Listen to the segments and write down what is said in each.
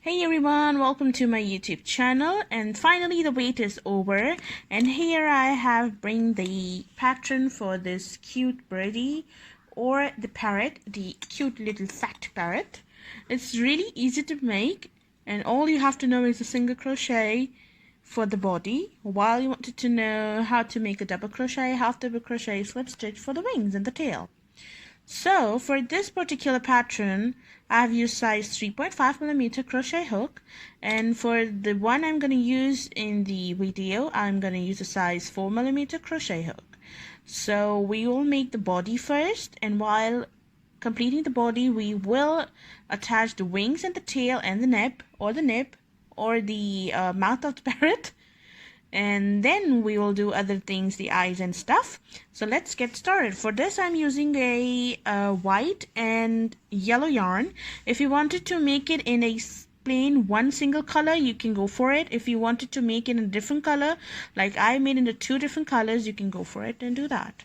Hey everyone, welcome to my YouTube channel, and finally the wait is over, and here I have bring the pattern for this cute birdie or the parrot, the cute little fat parrot. It's really easy to make, and all you have to know is a single crochet for the body, while you wanted to know how to make a double crochet, half double crochet, slip stitch for the wings and the tail. So for this particular pattern, I've used size 3.5mm crochet hook, and for the one I'm going to use in the video, I'm going to use a size 4mm crochet hook. So we will make the body first, and while completing the body, we will attach the wings and the tail and the nib or the mouth of the parrot. And then we will do other things, the eyes and stuff. So let's get started. For this I'm using a white and yellow yarn. If you wanted to make it in a plain one single color, you can go for it. If you wanted to make it in a different color, like I made in the two different colors, you can go for it and do that.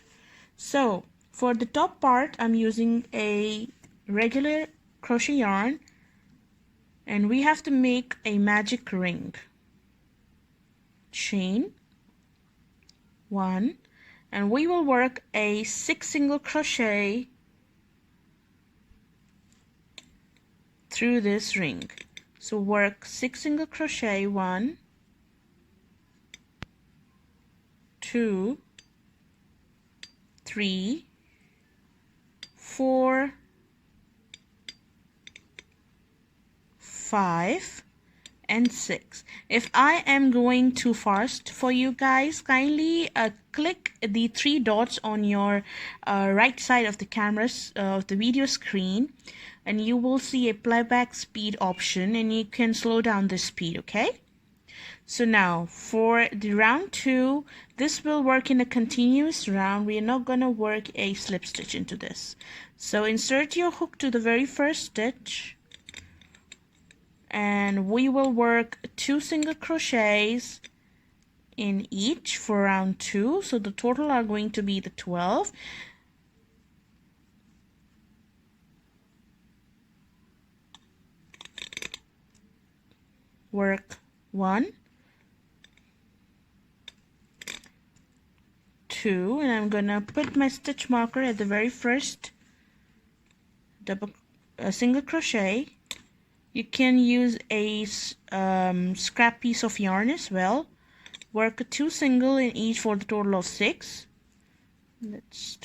So for the top part, I'm using a regular crochet yarn, and we have to make a magic ring. Chain 1, and we will work a 6 single crochet through this ring. So work 6 single crochet, 1, 2, 3, 4, 5 and 6. If I am going too fast for you guys, kindly click the 3 dots on your right side of the camera's of the video screen, and you will see a playback speed option, and you can slow down the speed. Okay, so now for the round 2, this will work in a continuous round. We are not going to work a slip stitch into this. So insert your hook to the very first stitch, and we will work 2 single crochets in each for round 2. So the total are going to be the 12. Work 1, 2, and I'm gonna put my stitch marker at the very first single crochet. You can use a scrap piece of yarn as well. Work 2 single in each for the total of 6. That's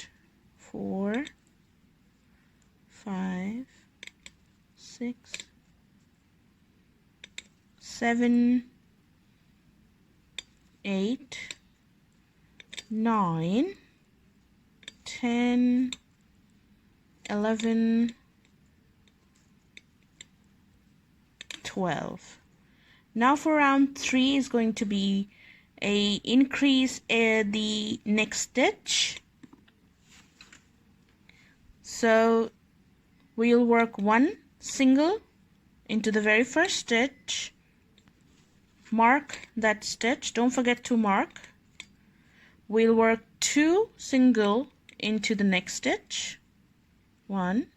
4, 5, 6, 7, 8, 9, 10, 11, 12. Now for round 3 is going to be a increase the next stitch. So we'll work 1 single into the very first stitch. Mark that stitch, don't forget to mark. We'll work 2 single into the next stitch. 1,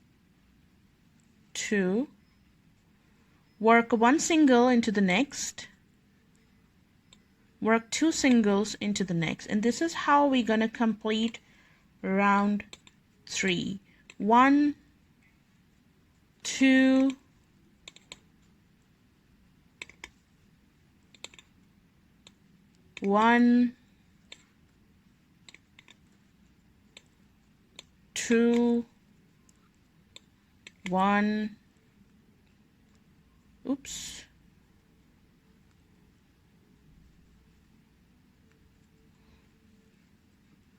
2, work 1 single into the next, work 2 singles into the next, and this is how we're gonna complete round 3. 1, 2, 1, 2, 1, oops,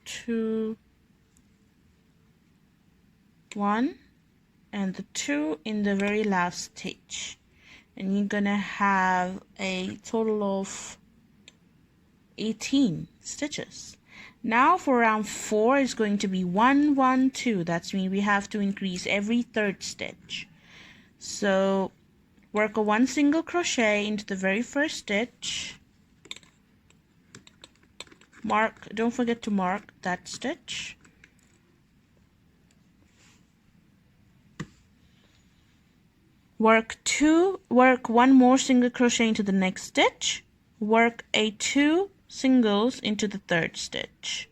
2, 1, and the 2 in the very last stitch, and you're gonna have a total of 18 stitches. Now for round 4 is going to be 1, 1, 2. That's mean we have to increase every third stitch. So work a 1 single crochet into the very first stitch. Mark, don't forget to mark that stitch. work one more single crochet into the next stitch, work a 2 singles into the third stitch,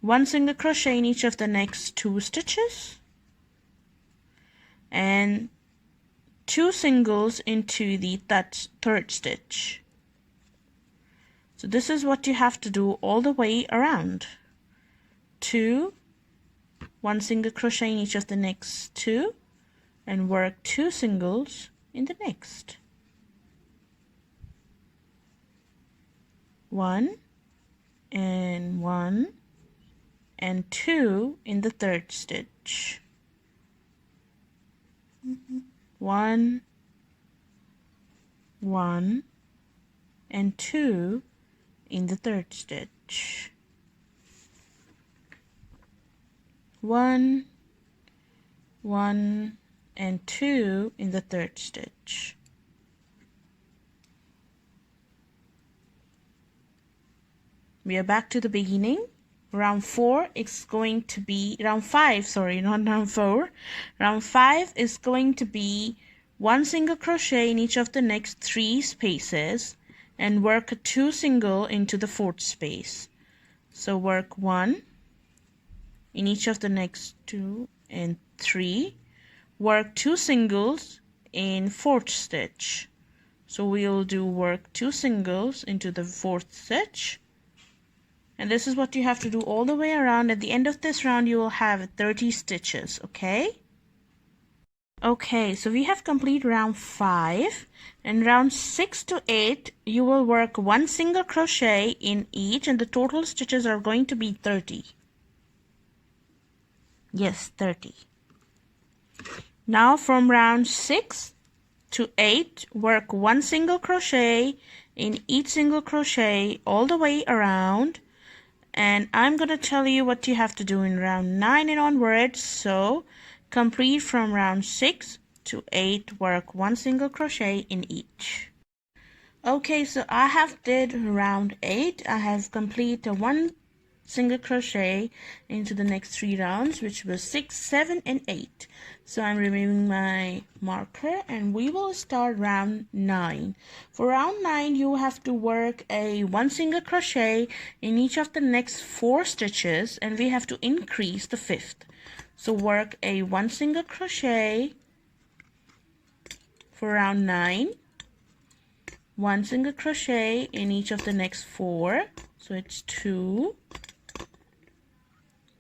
1 single crochet in each of the next 2 stitches, and 2 singles into the third stitch. So this is what you have to do all the way around. 2, 1 single crochet in each of the next 2, and work 2 singles in the next. 1 and 1 and 2 in the third stitch. 1, 1 and 2 in the third stitch. 1, 1 and 2 in the third stitch. We are back to the beginning. Round 4 is going to be round 5, sorry, not round 4. Round 5 is going to be 1 single crochet in each of the next 3 spaces and work a 2 single into the 4th space. So work 1 in each of the next 2 and 3, work 2 singles in 4th stitch. So we'll do work 2 singles into the 4th stitch. And this is what you have to do all the way around. At the end of this round, you will have 30 stitches, okay? Okay, so we have complete round 5. And round 6 to 8, you will work 1 single crochet in each, and the total stitches are going to be 30. Yes, 30. Now from round 6 to 8, work 1 single crochet in each single crochet all the way around. And I'm going to tell you what you have to do in round 9 and onwards. So complete from round 6 to 8, work 1 single crochet in each. Okay, so I have did round 8. I have completed 1 single crochet into the next 3 rounds, which was 6, 7 and 8. So I'm removing my marker and we will start round 9. For round 9, you have to work a 1 single crochet in each of the next 4 stitches, and we have to increase the 5th. So work a 1 single crochet for round 9, 1 single crochet in each of the next 4. So it's 2,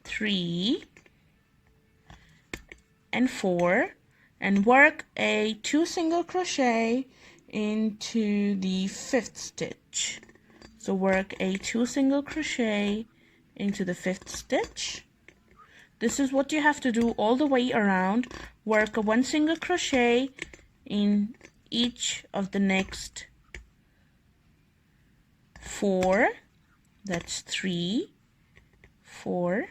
3 and 4, and work a 2 single crochet into the 5th stitch. So work a 2 single crochet into the 5th stitch. This is what you have to do all the way around. Work a 1 single crochet in each of the next 4. That's 3, 4,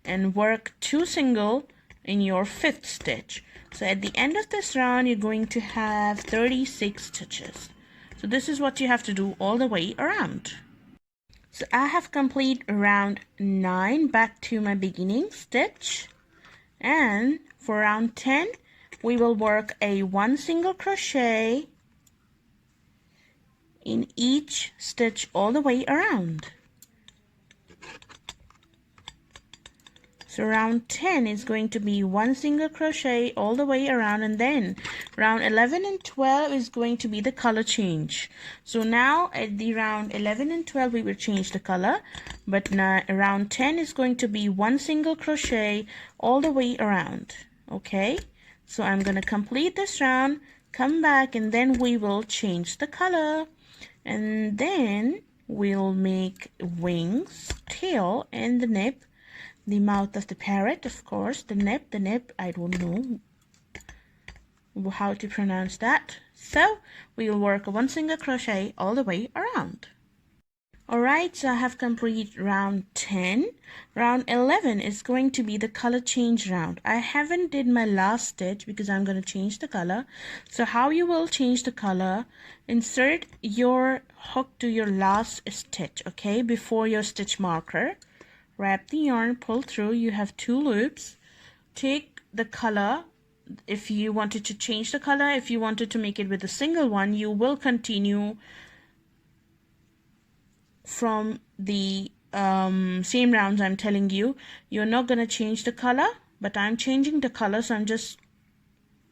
and work 2 single in your 5th stitch. So at the end of this round, you're going to have 36 stitches. So this is what you have to do all the way around. So I have complete round 9. Back to my beginning stitch, and for round 10 we will work a 1 single crochet in each stitch all the way around. So round 10 is going to be 1 single crochet all the way around, and then round 11 and 12 is going to be the color change. So now at the round 11 and 12 we will change the color, but now round 10 is going to be 1 single crochet all the way around. Okay, so I'm going to complete this round, come back, and then we will change the color, and then we'll make wings, tail, and the nib. The mouth of the parrot, of course, the nib, I don't know how to pronounce that. So we will work a 1 single crochet all the way around. Alright, so I have completed round 10. Round 11 is going to be the color change round. I haven't did my last stitch because I'm going to change the color. So how you will change the color, insert your hook to your last stitch, okay, before your stitch marker. Wrap the yarn, pull through, you have 2 loops. Take the color if you wanted to change the color, if you wanted to make it with a single one, you will continue from the same rounds I'm telling you. You're not going to change the color, but I'm changing the color, so I'm just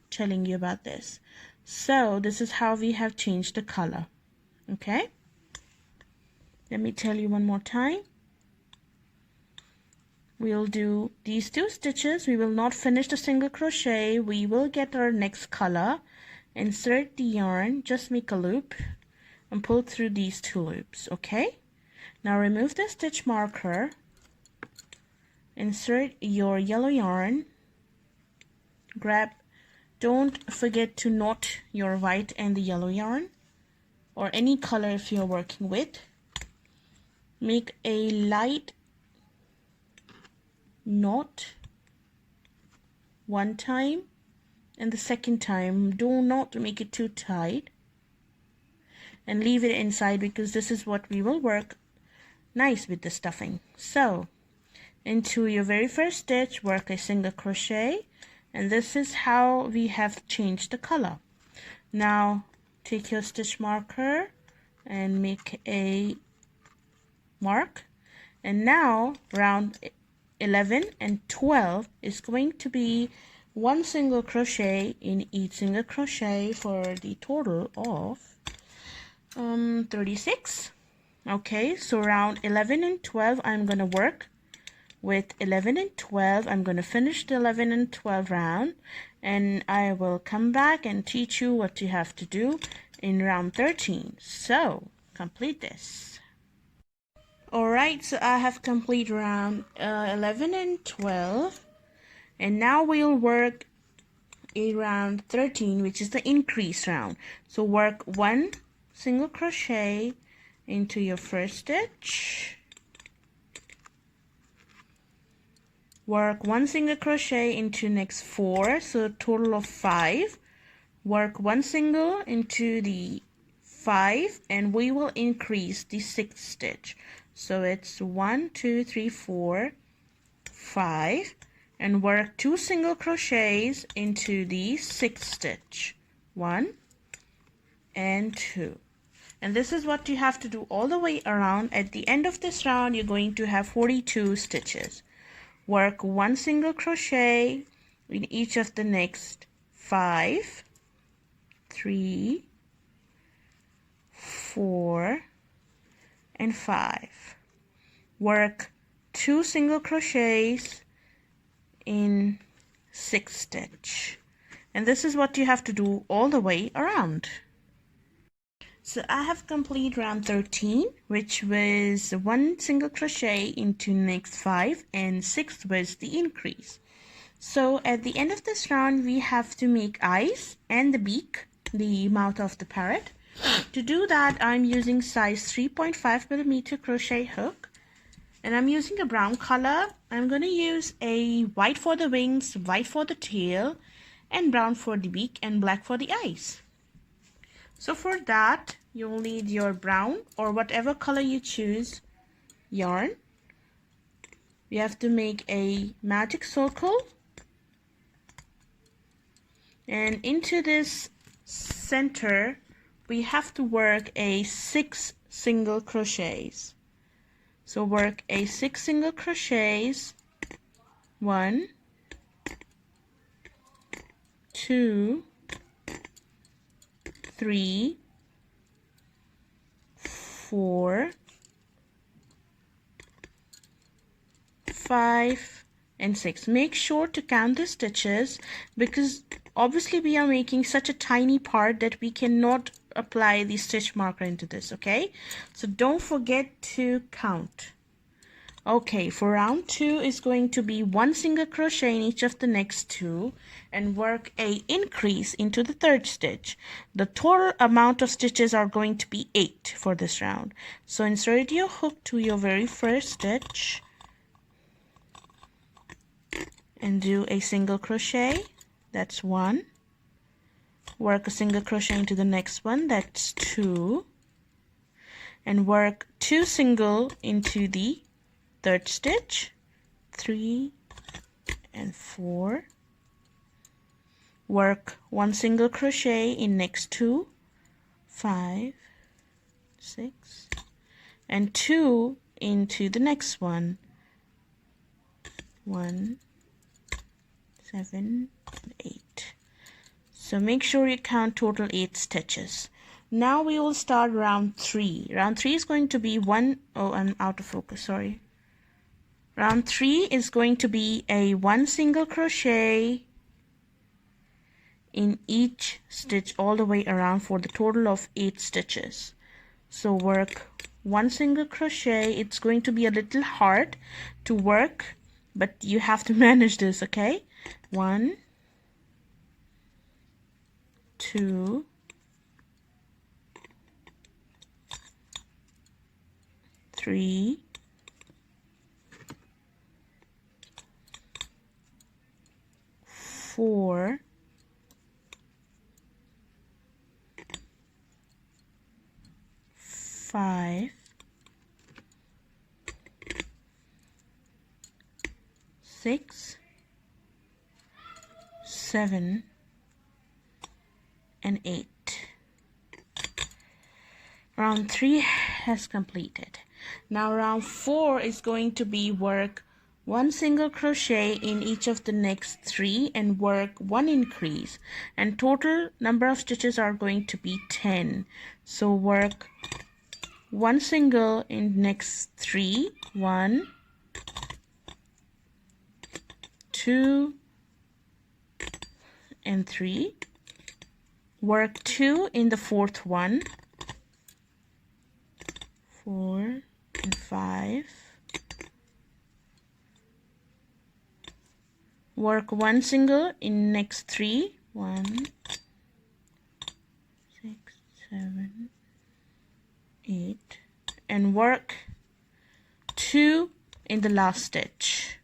telling you about this. So this is how we have changed the color. Okay, let me tell you one more time. We'll do these 2 stitches. We will not finish the single crochet. We will get our next color, insert the yarn, just make a loop and pull through these 2 loops. Okay, now remove the stitch marker, insert your yellow yarn, grab, don't forget to knot your white and the yellow yarn, or any color if you're working with. Make a light knot one time, and the second time do not make it too tight, and leave it inside, because this is what we will work nice with the stuffing. So into your very first stitch, work a single crochet, and this is how we have changed the color. Now take your stitch marker and make a mark, and now round 11 and 12 is going to be 1 single crochet in each single crochet for the total of 36. Okay, so round 11 and 12 I'm going to work with 11 and 12. I'm going to finish the 11 and 12 round, and I will come back and teach you what you have to do in round 13. So complete this. Alright, so I have complete round 11 and 12, and now we'll work a round 13, which is the increase round. So work 1 single crochet into your first stitch, work 1 single crochet into next 4, so a total of 5, work 1 single into the 5, and we will increase the 6th stitch. So it's 1, 2, 3, 4, 5, and work 2 single crochets into the 6th stitch, 1 and 2. And this is what you have to do all the way around. At the end of this round, you're going to have 42 stitches. Work 1 single crochet in each of the next 5, 3, 4, and 5. Work 2 single crochets in 6th stitch, and this is what you have to do all the way around. So I have complete round 13, which was 1 single crochet into next 5, and 6th was the increase. So at the end of this round, we have to make eyes and the beak, the mouth of the parrot. To do that, I'm using size 3.5mm crochet hook, and I'm using a brown color. I'm going to use a white for the wings, white for the tail, and brown for the beak, and black for the eyes. So for that, you'll need your brown or whatever color you choose yarn. We have to make a magic circle, and into this center we have to work a 6 single crochets. So work a 6 single crochets, 1, 2, 3, 4, 5, and 6. Make sure to count the stitches, because obviously we are making such a tiny part that we cannot apply the stitch marker into this. Okay, so don't forget to count. Okay, for round 2 is going to be 1 single crochet in each of the next 2, and work a increase into the 3rd stitch. The total amount of stitches are going to be 8 for this round. So insert your hook to your very first stitch and do a single crochet. That's 1. Work a single crochet into the next one. That's 2. And work 2 single into the 3rd stitch, 3 and 4, work 1 single crochet in next 2, 5, 6, and 2 into the next one, 1, 7, 8. So make sure you count total 8 stitches. Now we will start round 3. Round 3 is going to be I'm out of focus, sorry. Round 3 is going to be a 1 single crochet in each stitch all the way around for the total of 8 stitches. So work 1 single crochet. It's going to be a little hard to work, but you have to manage this, okay? 1, 2, 3, 4, 5, 6, 7, and 8. Round 3 has completed. Now round 4 is going to be work 1 single crochet in each of the next 3 and work 1 increase, and total number of stitches are going to be 10. So work 1 single in next 3, 1, 2, and 3. Work 2 in the fourth one, 4 and 5. Work 1 single in next 3, 1, 6, 7, 8, and work 2 in the last stitch.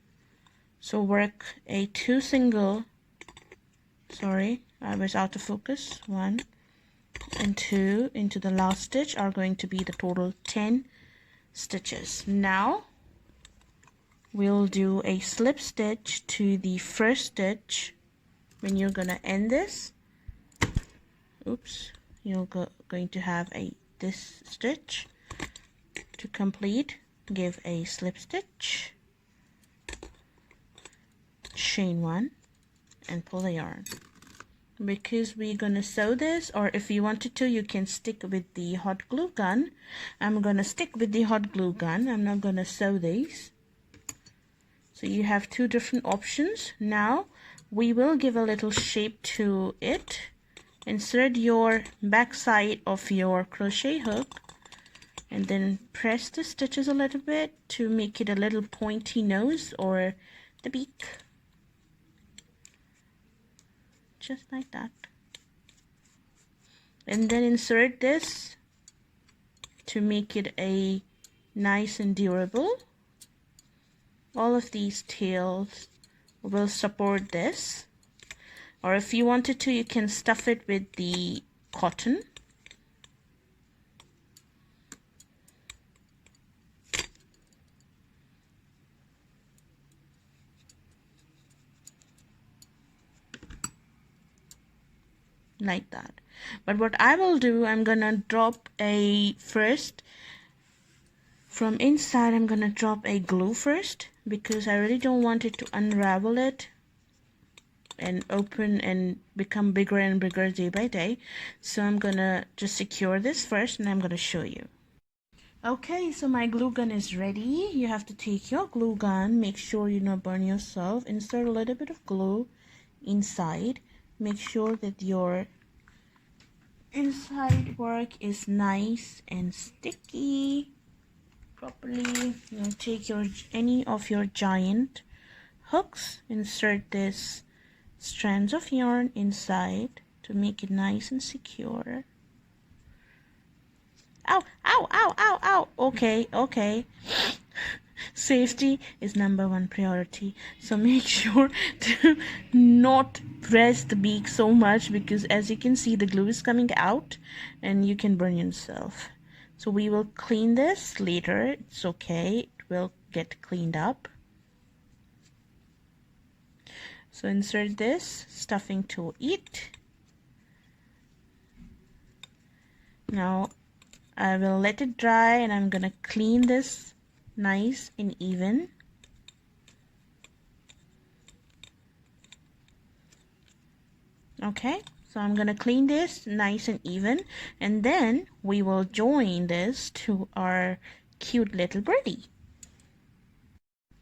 So work a 2 single, sorry, I was out of focus, 1 and 2 into the last stitch are going to be the total 10 stitches. Now we'll do a slip stitch to the first stitch. When you're gonna end this, you're going to have this stitch. To complete, give a slip stitch, chain 1, and pull the yarn. Because we're gonna sew this, or if you wanted to, you can stick with the hot glue gun. I'm gonna stick with the hot glue gun. I'm not gonna sew these. So you have 2 different options. Now we will give a little shape to it. Insert your back side of your crochet hook and then press the stitches a little bit to make it a little pointy nose or the beak. Just like that. And then insert this to make it a nice and durable. All of these tails will support this, or if you wanted to, you can stuff it with the cotton. Like that. But what I will do, I'm gonna drop from inside, I'm gonna drop a glue first, because I really don't want it to unravel it and open and become bigger and bigger day by day. So I'm gonna just secure this first and I'm gonna show you. Okay, so my glue gun is ready. You have to take your glue gun, make sure you don't burn yourself, insert a little bit of glue inside. Make sure that your inside work is nice and sticky properly. You'll take any of your giant hooks, insert this strands of yarn inside to make it nice and secure. Ow, ow, ow, ow, ow. Okay. Safety is #1 priority. So make sure to not press the beak so much, because as you can see, the glue is coming out and you can burn yourself. So we will clean this later. It's okay. It will get cleaned up. So insert this stuffing to it. Now I will let it dry and I'm gonna clean this nice and even. Okay, so I'm gonna clean this nice and even, and then we will join this to our cute little birdie.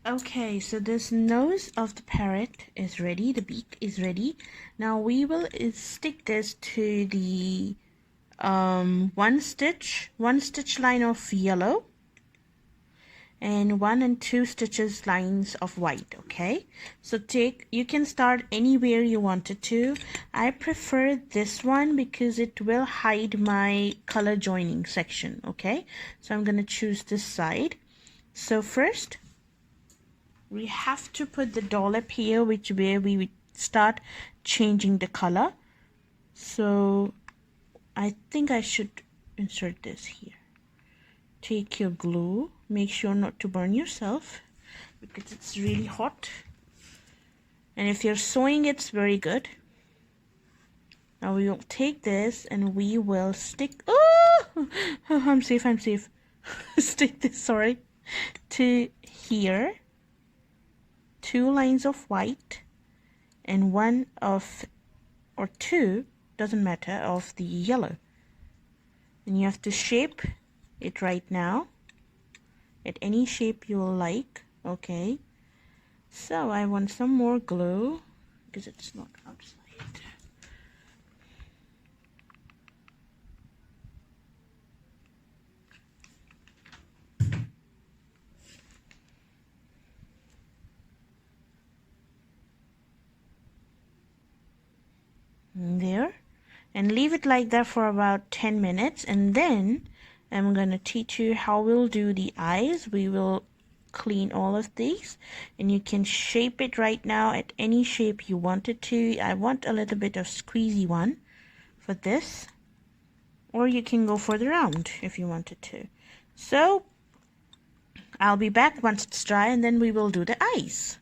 Okay, so this nose of the parrot is ready, the beak is ready. Now we will stick this to the one stitch line of yellow and 1 and 2 stitches lines of white. Okay, so you can start anywhere you wanted to. I prefer this one because it will hide my color joining section. Okay, so I'm gonna choose this side. So first we have to put the dollop here, where we would start changing the color. So I think I should insert this here. Take your glue, make sure not to burn yourself because it's really hot, and if you're sewing it's very good. Now we will take this and we will stick, oh, I'm safe stick this, sorry, to here, 2 lines of white and 1 of, or 2, doesn't matter, of the yellow, and you have to shape it right now at any shape you like. Okay, so I want some more glue because it's not outside. There, and leave it like that for about 10 minutes, and then I'm gonna teach you how we'll do the eyes. We will clean all of these and you can shape it right now at any shape you want it to. I want a little bit of squeezy one for this, or you can go for the round if you wanted to. So I'll be back once it's dry and then we will do the eyes.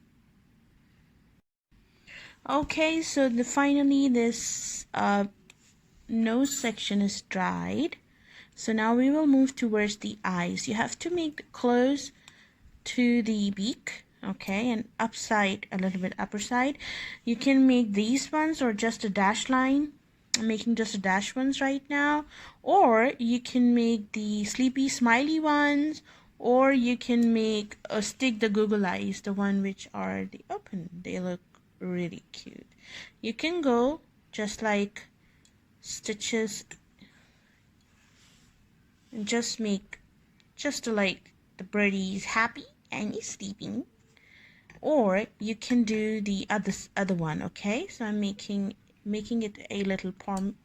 Okay, so finally this nose section is dried. So now we will move towards the eyes. You have to make close to the beak, okay, and upside, a little bit upper side. You can make these ones or just a dash line. I'm making just a dash ones right now, or you can make the sleepy smiley ones, or you can make a stick the Google eyes, the one which are the open. They look really cute. You can go just like stitches and just make just like the birdie's happy and he's sleeping, or you can do the other one. Okay, so I'm making it a little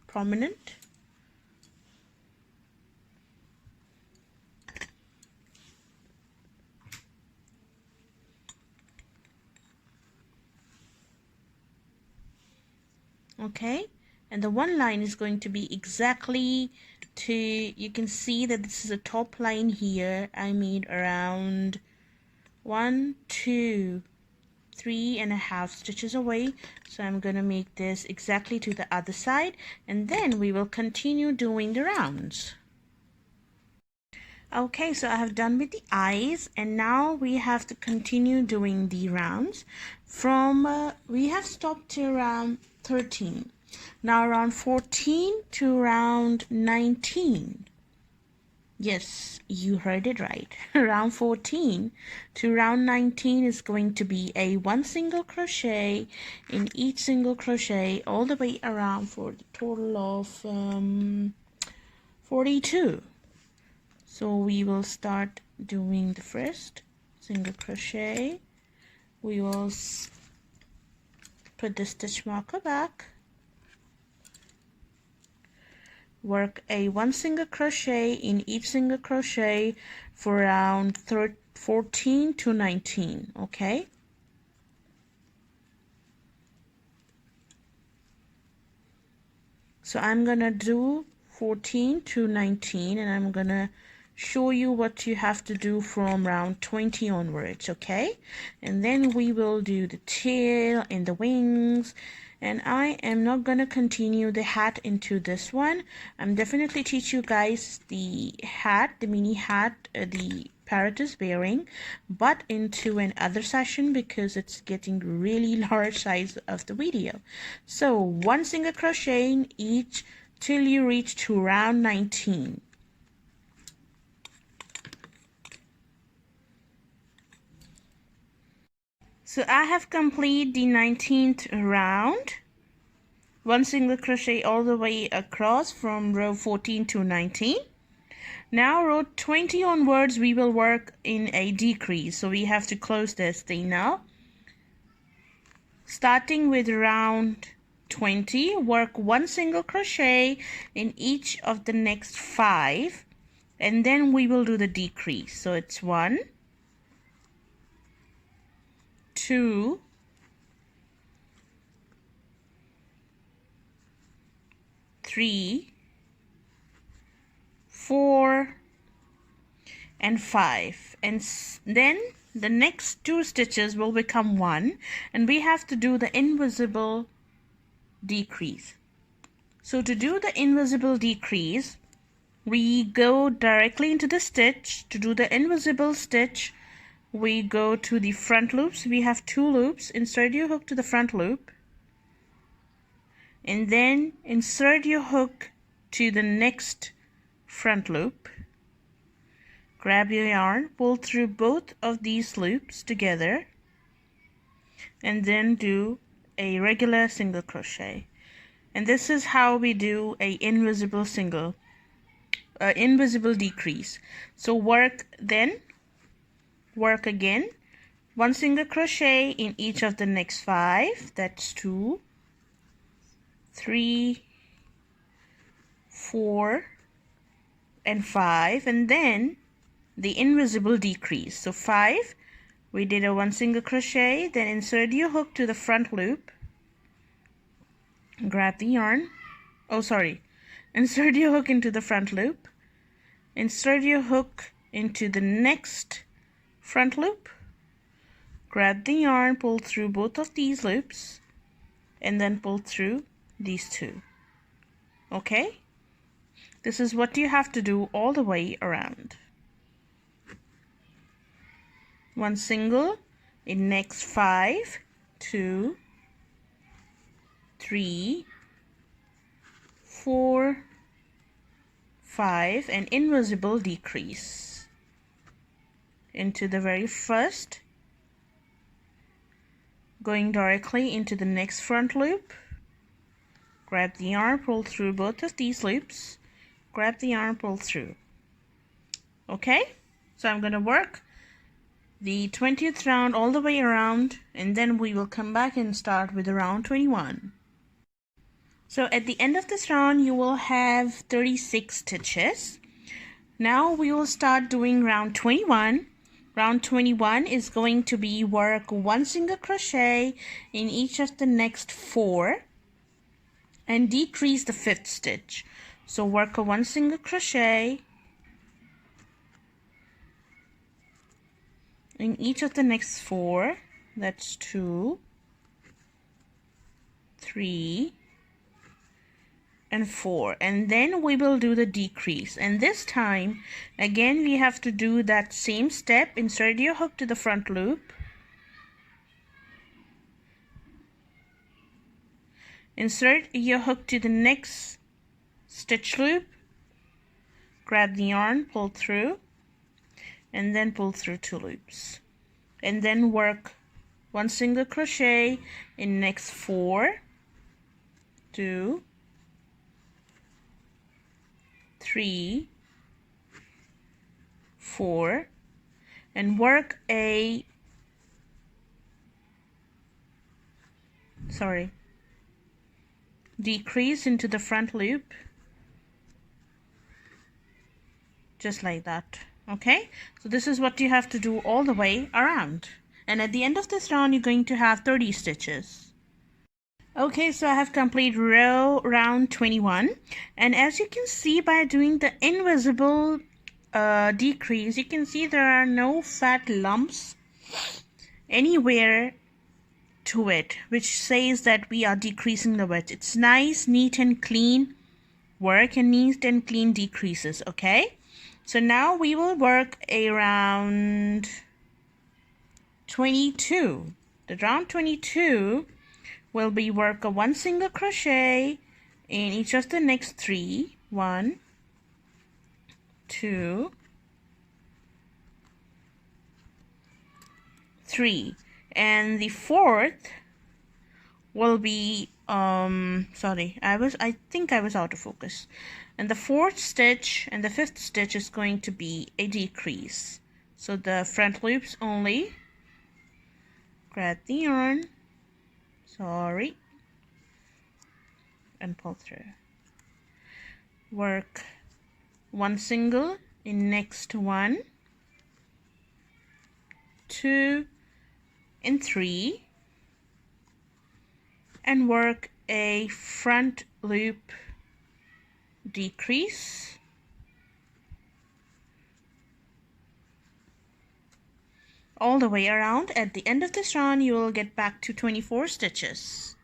prominent. Okay, and the one line is going to be exactly to, you can see that this is a top line here. I made around 1, 2, 3.5 stitches away, so I'm gonna make this exactly to the other side, and then we will continue doing the rounds. Okay, so I have done with the eyes, and now we have to continue doing the rounds. From we have stopped to around 13. Now around 14 to around 19. Yes, you heard it right. Round 14 to round 19 is going to be a 1 single crochet in each single crochet all the way around for the total of 42. So we will start doing the first single crochet. We will put the stitch marker back, work a 1 single crochet in each single crochet for around 14 to 19. Okay, so I'm gonna do 14 to 19 and I'm gonna show you what you have to do from round 20 onwards, okay? And then we will do the tail and the wings. And I am not gonna continue the hat into this one. I'm definitely teach you guys the hat, the mini hat, the parrot is wearing, but into another session because it's getting really large size of the video. So one single crochet in each till you reach to round 19. So I have completed the 19th round. One single crochet all the way across from row 14 to 19. Now row 20 onwards we will work in a decrease. So we have to close this thing now. Starting with round 20, work one single crochet in each of the next 5. And then we will do the decrease. So it's 1, 2, 3, 4, and 5. And then the next 2 stitches will become 1, and we have to do the invisible decrease. So to do the invisible decrease, we go directly into the stitch. To do the invisible stitch, we go to the front loops. We have 2 loops. Insert your hook to the front loop, and then insert your hook to the next front loop. Grab your yarn, pull through both of these loops together, and then do a regular single crochet. And this is how we do a invisible decrease. So work again, one single crochet in each of the next 5. That's 2, 3, 4, and 5, and then the invisible decrease. So 5, we did a one single crochet, then insert your hook to the front loop, grab the yarn, insert your hook into the front loop, insert your hook into the next front loop, grab the yarn, pull through both of these loops, and then pull through these 2. Okay, this is what you have to do all the way around. One single in next 5, 2, 3, 4, 5, and invisible decrease into the very first, going directly into the next front loop, grab the yarn, pull through both of these loops, grab the yarn, pull through. Okay, so I'm going to work the 20th round all the way around, and then we will come back and start with round 21. So at the end of this round you will have 36 stitches. Now we will start doing round 21. Round 21 is going to be work one single crochet in each of the next 4 and decrease the 5th stitch. So work a one single crochet in each of the next 4. That's 2, 3, and 4, and then we will do the decrease. And this time again we have to do that same step. Insert your hook to the front loop, insert your hook to the next stitch loop, grab the yarn, pull through, and then pull through 2 loops, and then work one single crochet in next 4, 2, 3, 4, and work a decrease into the front loop, just like that. Okay, so this is what you have to do all the way around, and at the end of this round you're going to have 30 stitches. Okay, so I have completed round 21, and as you can see, by doing the invisible decrease, you can see there are no fat lumps anywhere to it, which says that we are decreasing the width. It's nice, neat and clean work, and neat and clean decreases. Okay, so now we will work around 22. The round 22 will be work a 1 single crochet in each of the next 3. 1, 2, 3, and the fourth will be sorry, I think I was out of focus, and the fourth stitch and the fifth stitch is going to be a decrease. So the front loops only, grab the yarn, sorry, and pull through. Work 1 single in next 1, 2 and 3, and work a front loop decrease, all the way around. At the end of this round you will get back to 24 stitches.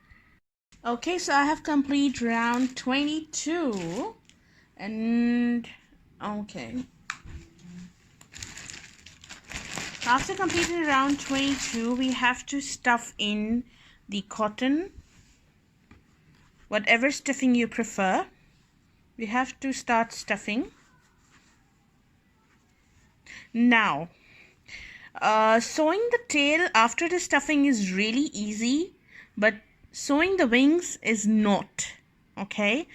Okay, so I have completed round 22, and okay, after completing round 22 we have to stuff in the cotton, whatever stuffing you prefer. We have to start stuffing now. Sewing the tail after the stuffing is really easy, but sewing the wings is not. Okay,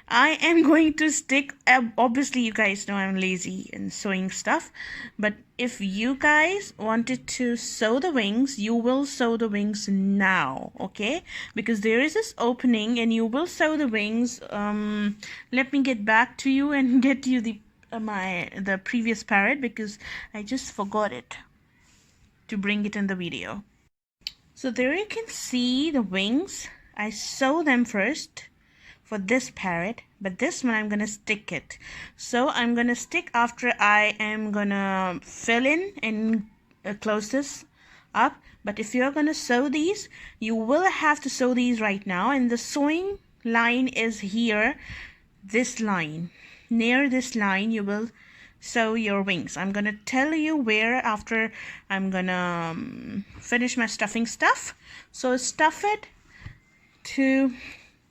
I am going to stick, obviously you guys know I'm lazy in sewing stuff, but if you guys wanted to sew the wings, you will sew the wings now. Okay, because there is this opening and you will sew the wings. Let me get back to you and get you the previous parrot, because I just forgot it to bring it in the video. So there you can see the wings. I sew them first for this parrot, but this one I'm gonna stick it. So I'm gonna stick after I am gonna fill in and close this up. But if you're gonna sew these, you will have to sew these right now, and the sewing line is here, this line. Near this line you will sew your wings. I'm gonna tell you where after I'm gonna finish my stuffing stuff. So stuff it to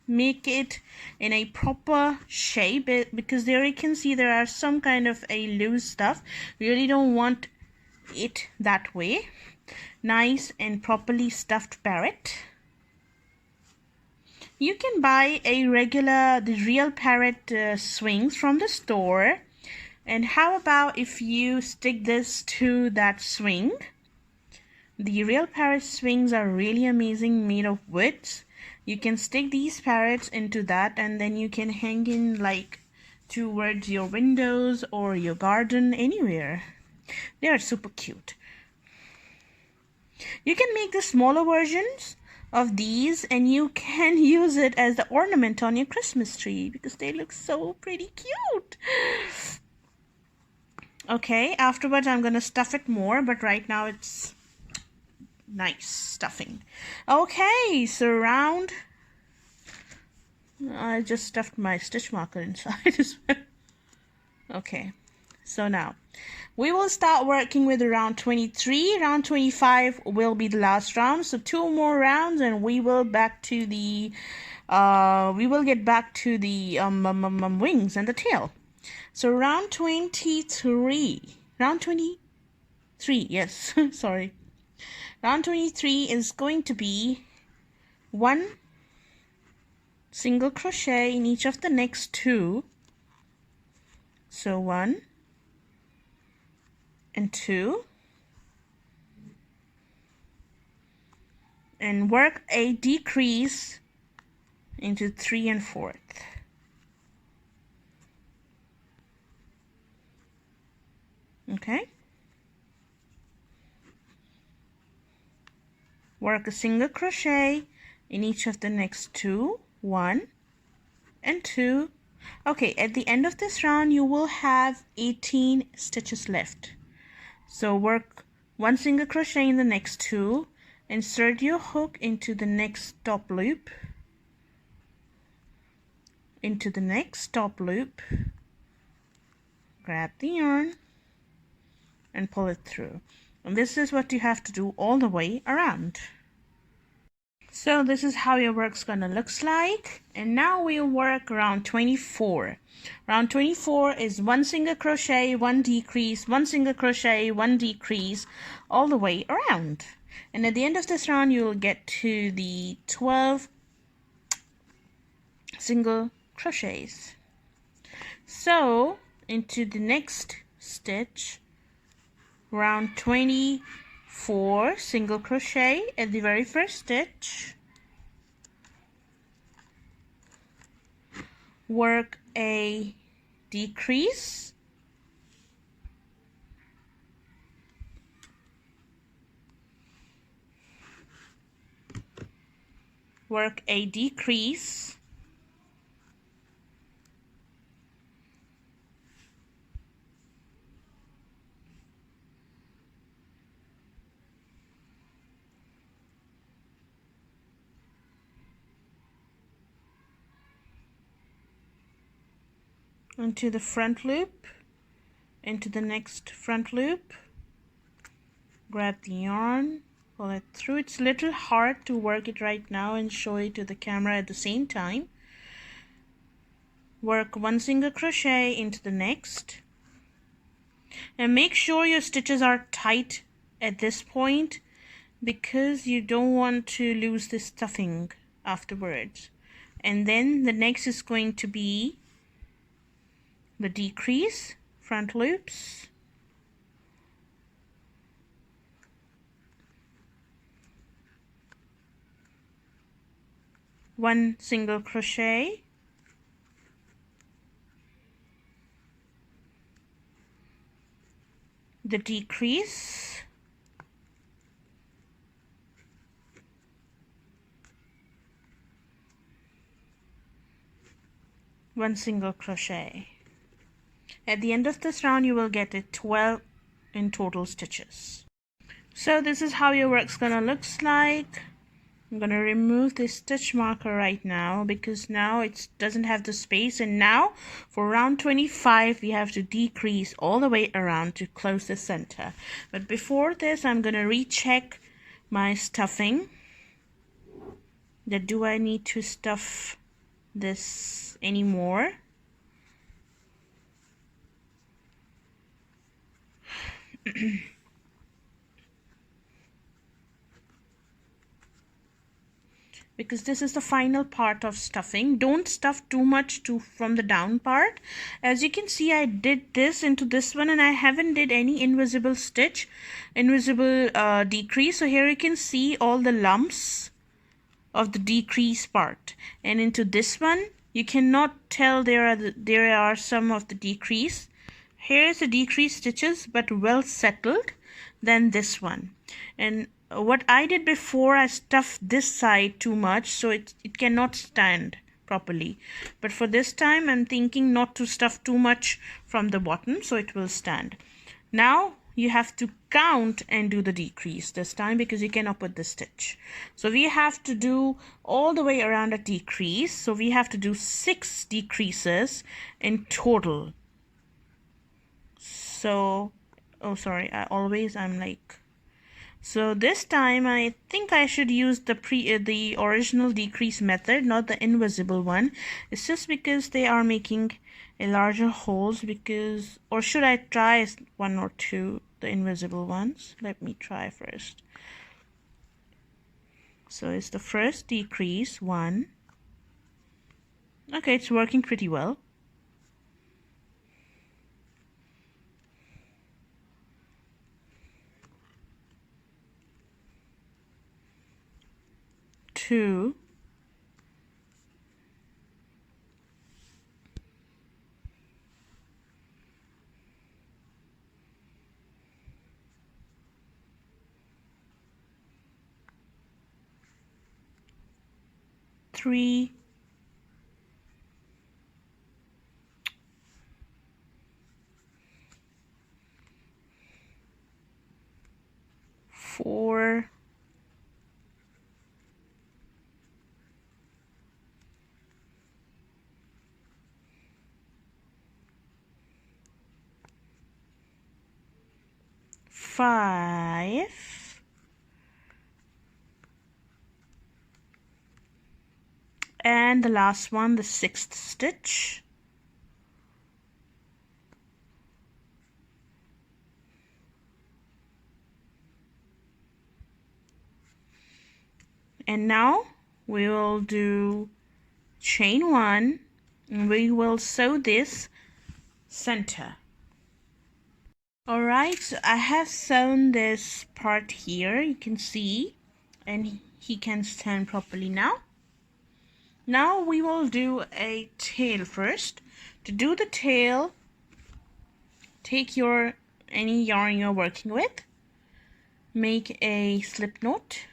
make it in a proper shape, because there you can see there are some kind of a loose stuff. Really don't want it that way. Nice and properly stuffed parrot. You can buy the real parrot swings from the store. And how about if you stick this to that swing? The real parrot swings are really amazing, made of wood. You can stick these parrots into that, and then you can hang in like towards your windows or your garden, anywhere. They are super cute. You can make the smaller versions of these and you can use it as the ornament on your Christmas tree, because they look so pretty cute. Okay, afterwards I'm gonna stuff it more, but right now it's nice stuffing. Okay, so round, I just stuffed my stitch marker inside as well. Okay, so now we will start working with round 23. Round 25 will be the last round, so 2 more rounds and we will get back to the wings and the tail. So round 23, yes, sorry. Round 23 is going to be 1 single crochet in each of the next 2. So 1 and 2, and work a decrease into 3 and 4th. Okay, work a single crochet in each of the next 2, 1 and 2, Okay, at the end of this round you will have 18 stitches left. So work one single crochet in the next two, insert your hook into the next top loop, into the next top loop, grab the yarn and pull it through. And this is what you have to do all the way around. So this is how your work's gonna looks like. And now we'll work round 24. Round 24 is one single crochet, one decrease, one single crochet, one decrease, all the way around. And at the end of this round you'll get to the 12 single crochets. So into the next stitch, round 24, single crochet at the very first stitch, work a decrease, work a decrease, into the front loop, into the next front loop, grab the yarn, pull it through. It's a little hard to work it right now and show it to the camera at the same time. Work one single crochet into the next, and make sure your stitches are tight at this point because you don't want to lose the stuffing afterwards. And then the next is going to be the decrease, front loops, one single crochet, the decrease, one single crochet. At the end of this round you will get it 12 in total stitches. So this is how your work's gonna looks like. I'm gonna remove this stitch marker right now because now it doesn't have the space, and now for round 25 we have to decrease all the way around to close the center. But before this I'm gonna recheck my stuffing, that do I need to stuff this anymore. Because this is the final part of stuffing. Don't stuff too much from the down part. As you can see, I did this into this one and I haven't did any invisible stitch, invisible decrease. So here you can see all the lumps of the decrease part, and into this one you cannot tell there are some of the decrease. Here is the decrease stitches but well settled than this one. And what I did before, I stuffed this side too much so it cannot stand properly, but for this time I'm thinking not to stuff too much from the bottom so it will stand. Now you have to count and do the decrease this time because you cannot put the stitch. So we have to do all the way around a decrease. So we have to do 6 decreases in total. So, oh sorry, I'm like, so this time I think I should use the original decrease method, not the invisible one. It's just because they are making a larger holes, because, or should I try one or two, the invisible ones? Let me try first. So it's the first decrease, 1. Okay, it's working pretty well. 2, 3, 4, 5, and the last one, the 6th stitch. And now we will do chain 1 and we will sew this center. Alright, so I have sewn this part here, you can see, and he can stand properly now. Now we will do a tail first. To do the tail, take your any yarn you're working with, make a slip knot,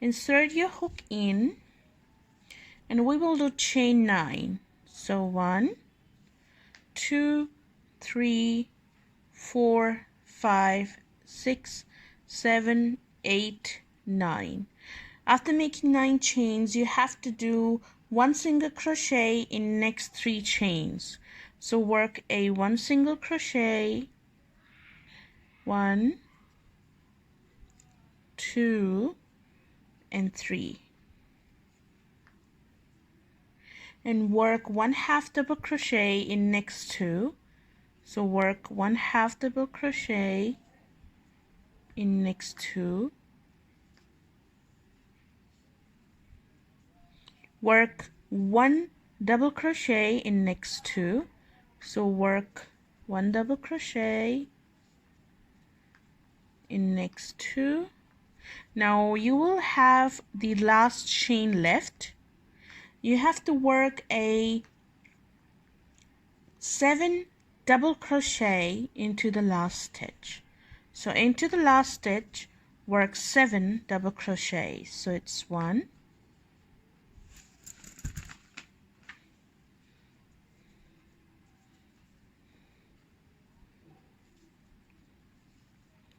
insert your hook in, and we will do chain 9. So 1, 2, 3, 4, 5, 6, 7, 8, 9. After making 9 chains, you have to do 1 single crochet in next 3 chains. So work a 1 single crochet, 1, 2, and 3. And work 1/2 double crochet in next 2. So work 1/2 double crochet in next 2. Work 1 double crochet in next 2. So work 1 double crochet in next 2. Now you will have the last chain left. You have to work a 7 double crochet into the last stitch. So into the last stitch, work 7 double crochets. So it's 1,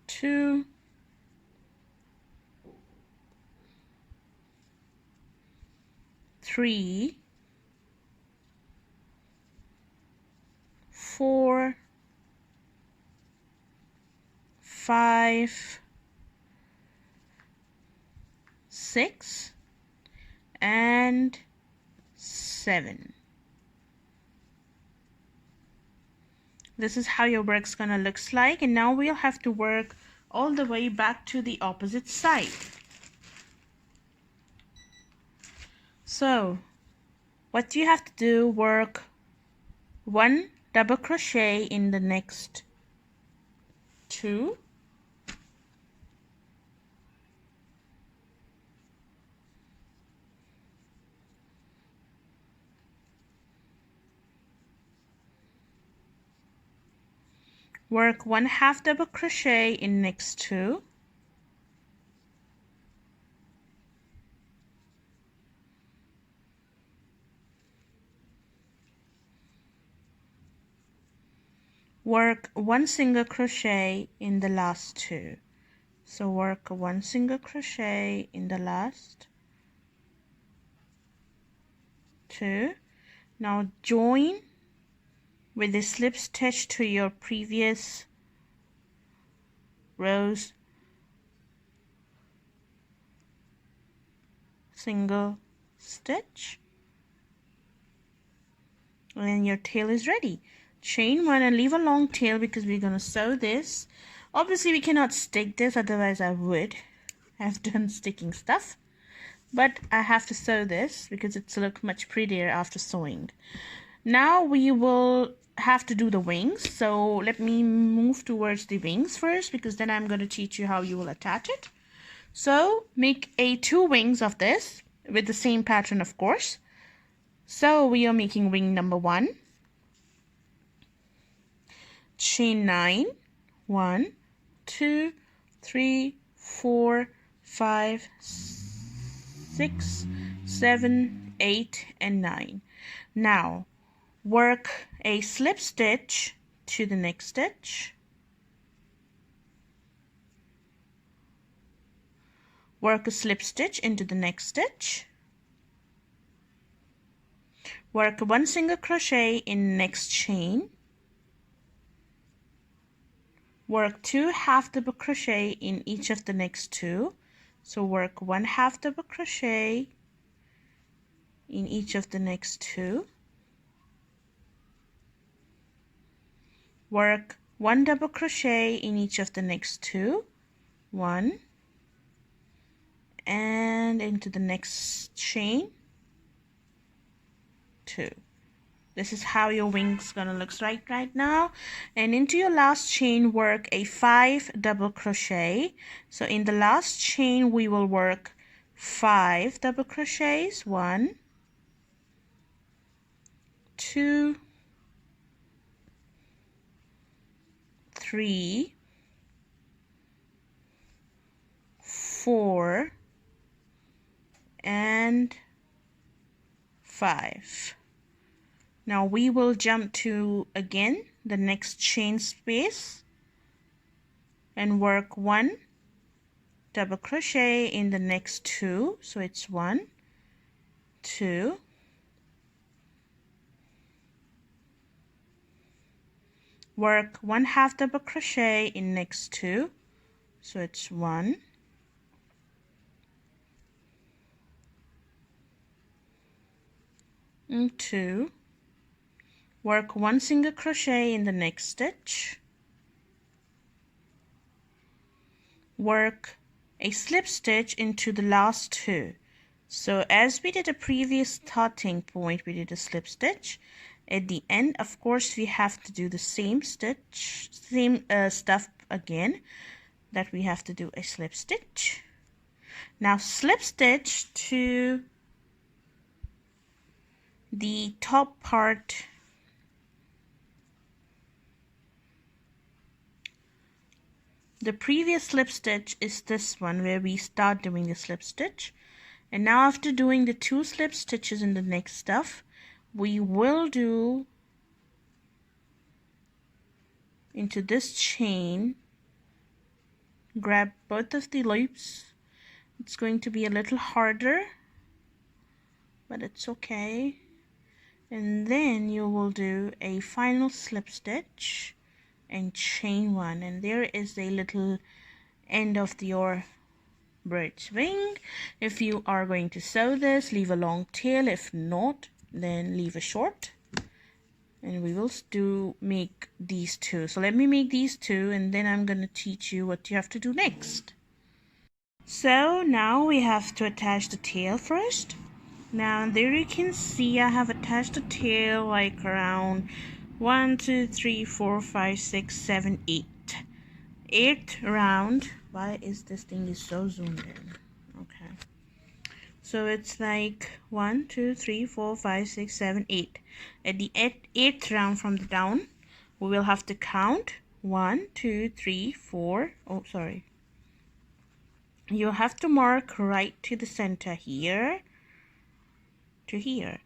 2, 3, 4, 5, 6, and 7. This is how your work's gonna looks like, and now we'll have to work all the way back to the opposite side. So what you have to do, work 1 double crochet in the next 2, work 1/2 double crochet in next 2, work 1 single crochet in the last 2. So work 1 single crochet in the last 2. Now join with the slip stitch to your previous row's single stitch, and then your tail is ready. Chain 1 and leave a long tail because we're going to sew this. Obviously we cannot stick this, otherwise I would have done sticking stuff, but I have to sew this because it's look much prettier after sewing. Now we will have to do the wings, so let me move towards the wings first because then I'm going to teach you how you will attach it. So make a 2 wings of this with the same pattern, of course. So we are making wing number 1, chain 9, 1, 2, 3, 4, 5, 6, 7, 8, and 9. Now work a slip stitch to the next stitch, work a slip stitch into the next stitch, work 1 single crochet in next chain, work 2 half double crochet in each of the next 2. So work 1 half double crochet in each of the next 2, work 1 double crochet in each of the next 2, 1, and into the next chain, 2. This is how your wings gonna look right now. And into your last chain, work a 5 double crochet. So in the last chain we will work 5 double crochets, 1, 2, 3, 4, and 5. Now we will jump to again the next chain space and work 1 double crochet in the next 2. So it's 1, 2, work 1 half double crochet in next 2. So it's 1, 2, work 1 single crochet in the next stitch, work a slip stitch into the last 2. So as we did a previous starting point, we did a slip stitch. At the end, of course, we have to do the same stitch, same stuff again, that we have to do a slip stitch. Now slip stitch to the top part The previous slip stitch is this one where we start doing the slip stitch, and now after doing the 2 slip stitches in the next stuff, we will do into this chain, grab both of the loops. It's going to be a little harder, but it's okay. And then you will do a final slip stitch and chain 1, and there is a little end of your bird's wing. If you are going to sew this, leave a long tail. If not, then leave a short, and we will make these 2. So let me make these 2, and then I'm going to teach you what you have to do next. So now we have to attach the tail first. Now there you can see I have attached the tail like around 1, 2, 3, 4, 5, 6, 7, 8. 8th round. Why is this thing so zoomed in? Okay. So it's like 1, 2, 3, 4, 5, 6, 7, 8. At the 8th round from the down, we will have to count 1, 2, 3, 4. Oh, sorry. You have to mark right to the center here to here.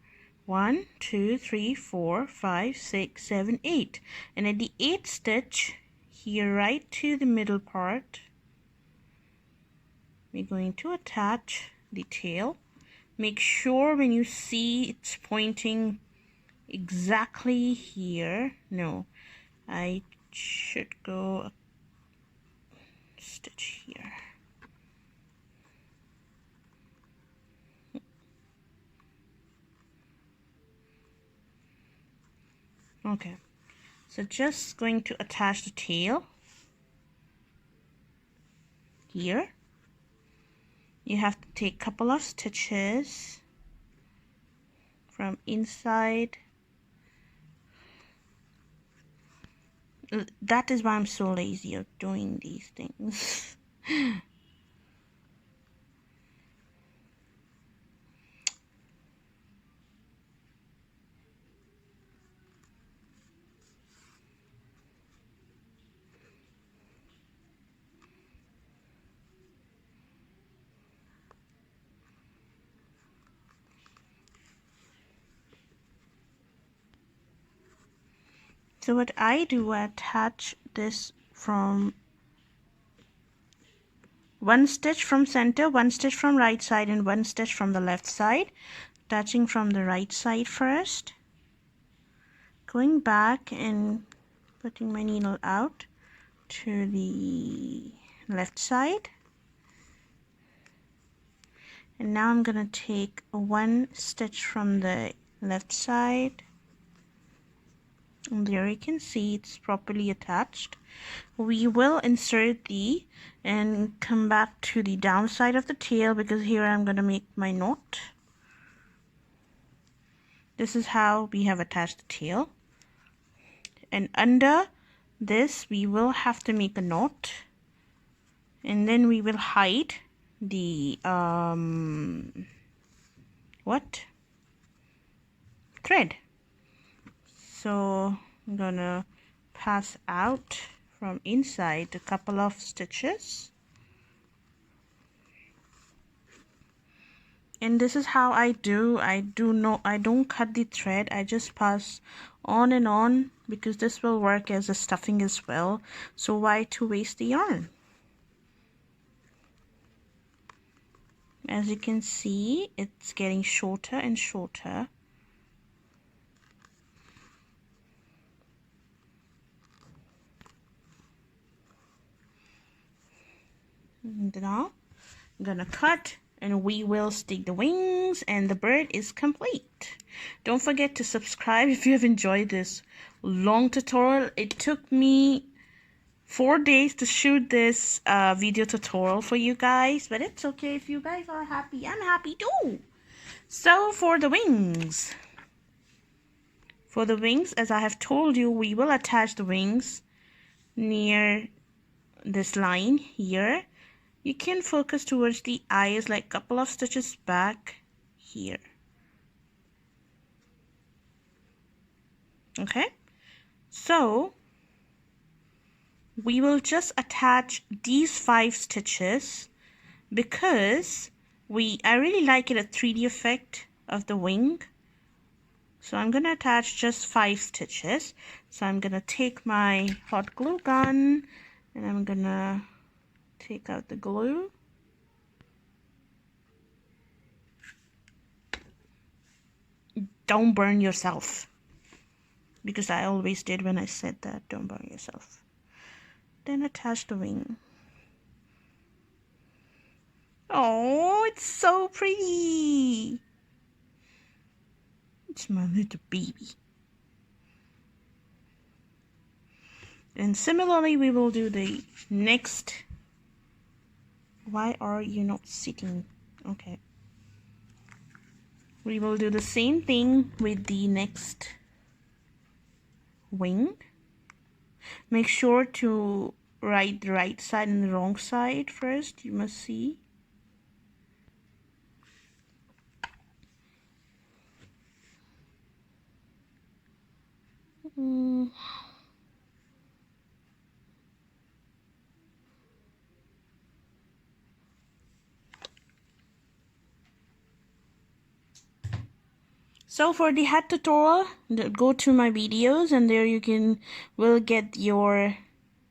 1, 2, 3, 4, 5, 6, 7, 8. And at the 8th stitch, here right to the middle part, we're going to attach the tail. Make sure when you see it's pointing exactly here. No, I should go a stitch here. Okay, so just going to attach the tail here. You have to take a couple of stitches from inside. That is why I'm so lazy of doing these things. So what I do, I attach this from 1 stitch from center, 1 stitch from right side, and 1 stitch from the left side. Attaching from the right side first, going back and putting my needle out to the left side, and now I'm gonna take 1 stitch from the left side, and there you can see it's properly attached. We will insert the and come back to the downside of the tail, because here I'm gonna make my knot. This is how we have attached the tail, and under this we will have to make a knot, and then we will hide the thread. So I'm gonna pass out from inside a couple of stitches, and this is how I don't cut the thread, I just pass on and on, because this will work as a stuffing as well, so why to waste the yarn? As you can see, it's getting shorter and shorter. And now I'm gonna cut, and we will stick the wings, and the bird is complete. Don't forget to subscribe if you have enjoyed this long tutorial. It took me 4 days to shoot this video tutorial for you guys, but it's okay. If you guys are happy, I'm happy too. So for the wings, as I have told you, we will attach the wings near this line here. You can focus towards the eyes, like a couple of stitches back here. Okay, so we will just attach these 5 stitches, because I really like it, a 3D effect of the wing. So I'm gonna attach just 5 stitches. So I'm gonna take my hot glue gun, and I'm gonna take out the glue. Don't burn yourself, because I always did when I said that, don't burn yourself. Then attach the wing. Oh, it's so pretty. It's my little baby. And similarly, we will do the next. Why are you not sitting? Okay. We will do the same thing with the next wing. Make sure to write the right side and the wrong side first, you must see. So for the hat tutorial, go to my videos, and there you will get your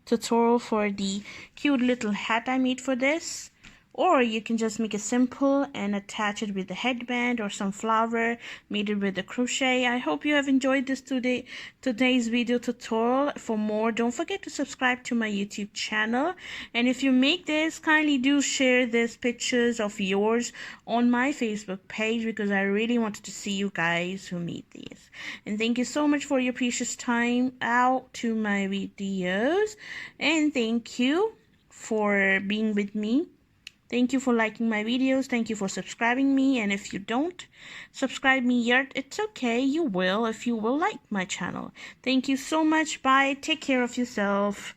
tutorial for the cute little hat I made for this. Or you can just make it simple and attach it with the headband or some flower, made it with the crochet. I hope you have enjoyed this today's video tutorial. For more, don't forget to subscribe to my YouTube channel. And if you make this, kindly do share these pictures of yours on my Facebook page, because I really wanted to see you guys who made these. And thank you so much for your precious time out to my videos. And thank you for being with me. Thank you for liking my videos. Thank you for subscribing me. And if you don't subscribe me yet, it's okay. You will if you will like my channel. Thank you so much. Bye. Take care of yourself.